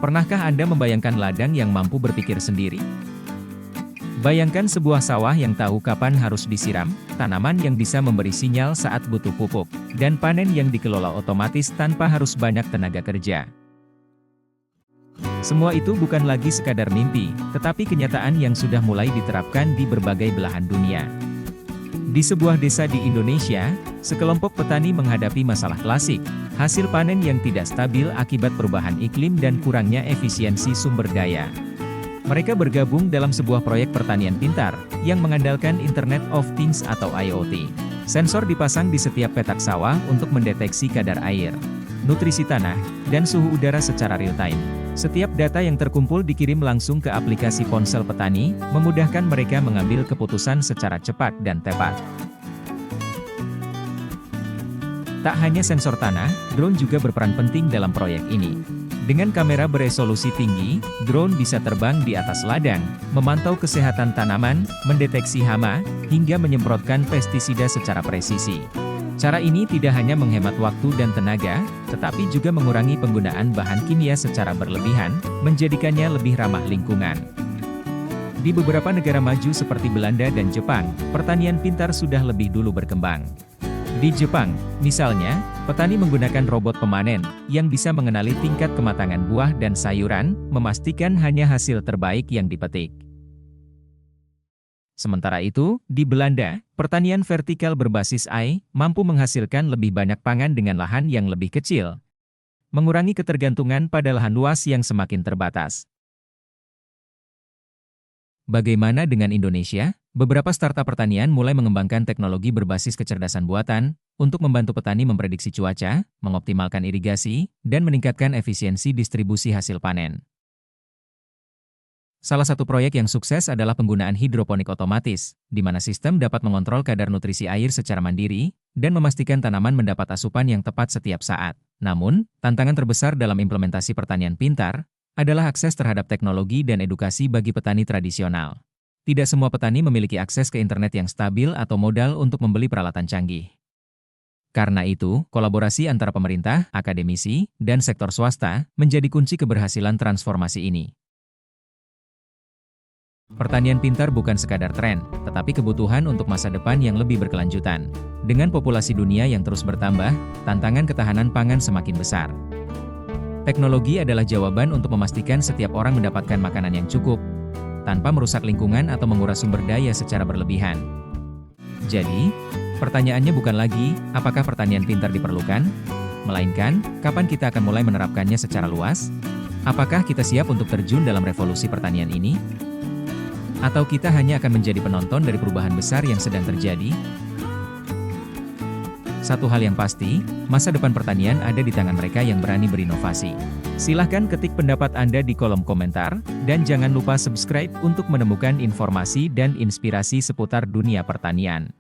Pernahkah Anda membayangkan ladang yang mampu berpikir sendiri? Bayangkan sebuah sawah yang tahu kapan harus disiram, tanaman yang bisa memberi sinyal saat butuh pupuk, dan panen yang dikelola otomatis tanpa harus banyak tenaga kerja. Semua itu bukan lagi sekadar mimpi, tetapi kenyataan yang sudah mulai diterapkan di berbagai belahan dunia. Di sebuah desa di Indonesia, sekelompok petani menghadapi masalah klasik, hasil panen yang tidak stabil akibat perubahan iklim dan kurangnya efisiensi sumber daya. Mereka bergabung dalam sebuah proyek pertanian pintar, yang mengandalkan Internet of Things atau IoT. Sensor dipasang di setiap petak sawah untuk mendeteksi kadar air, nutrisi tanah, dan suhu udara secara real-time. Setiap data yang terkumpul dikirim langsung ke aplikasi ponsel petani, memudahkan mereka mengambil keputusan secara cepat dan tepat. Tak hanya sensor tanah, drone juga berperan penting dalam proyek ini. Dengan kamera beresolusi tinggi, drone bisa terbang di atas ladang, memantau kesehatan tanaman, mendeteksi hama, hingga menyemprotkan pestisida secara presisi. Cara ini tidak hanya menghemat waktu dan tenaga, tetapi juga mengurangi penggunaan bahan kimia secara berlebihan, menjadikannya lebih ramah lingkungan. Di beberapa negara maju seperti Belanda dan Jepang, pertanian pintar sudah lebih dulu berkembang. Di Jepang, misalnya, petani menggunakan robot pemanen, yang bisa mengenali tingkat kematangan buah dan sayuran, memastikan hanya hasil terbaik yang dipetik. Sementara itu, di Belanda, pertanian vertikal berbasis AI, mampu menghasilkan lebih banyak pangan dengan lahan yang lebih kecil, mengurangi ketergantungan pada lahan luas yang semakin terbatas. Bagaimana dengan Indonesia? Beberapa startup pertanian mulai mengembangkan teknologi berbasis kecerdasan buatan, untuk membantu petani memprediksi cuaca, mengoptimalkan irigasi, dan meningkatkan efisiensi distribusi hasil panen. Salah satu proyek yang sukses adalah penggunaan hidroponik otomatis, di mana sistem dapat mengontrol kadar nutrisi air secara mandiri, dan memastikan tanaman mendapat asupan yang tepat setiap saat. Namun, tantangan terbesar dalam implementasi pertanian pintar, adalah akses terhadap teknologi dan edukasi bagi petani tradisional. Tidak semua petani memiliki akses ke internet yang stabil atau modal untuk membeli peralatan canggih. Karena itu, kolaborasi antara pemerintah, akademisi, dan sektor swasta, menjadi kunci keberhasilan transformasi ini. Pertanian pintar bukan sekadar tren, tetapi kebutuhan untuk masa depan yang lebih berkelanjutan. Dengan populasi dunia yang terus bertambah, tantangan ketahanan pangan semakin besar. Teknologi adalah jawaban untuk memastikan setiap orang mendapatkan makanan yang cukup, tanpa merusak lingkungan atau menguras sumber daya secara berlebihan. Jadi, pertanyaannya bukan lagi, apakah pertanian pintar diperlukan? Melainkan, kapan kita akan mulai menerapkannya secara luas? Apakah kita siap untuk terjun dalam revolusi pertanian ini? Atau kita hanya akan menjadi penonton dari perubahan besar yang sedang terjadi? Satu hal yang pasti, masa depan pertanian ada di tangan mereka yang berani berinovasi. Silahkan ketik pendapat Anda di kolom komentar, dan jangan lupa subscribe untuk menemukan informasi dan inspirasi seputar dunia pertanian.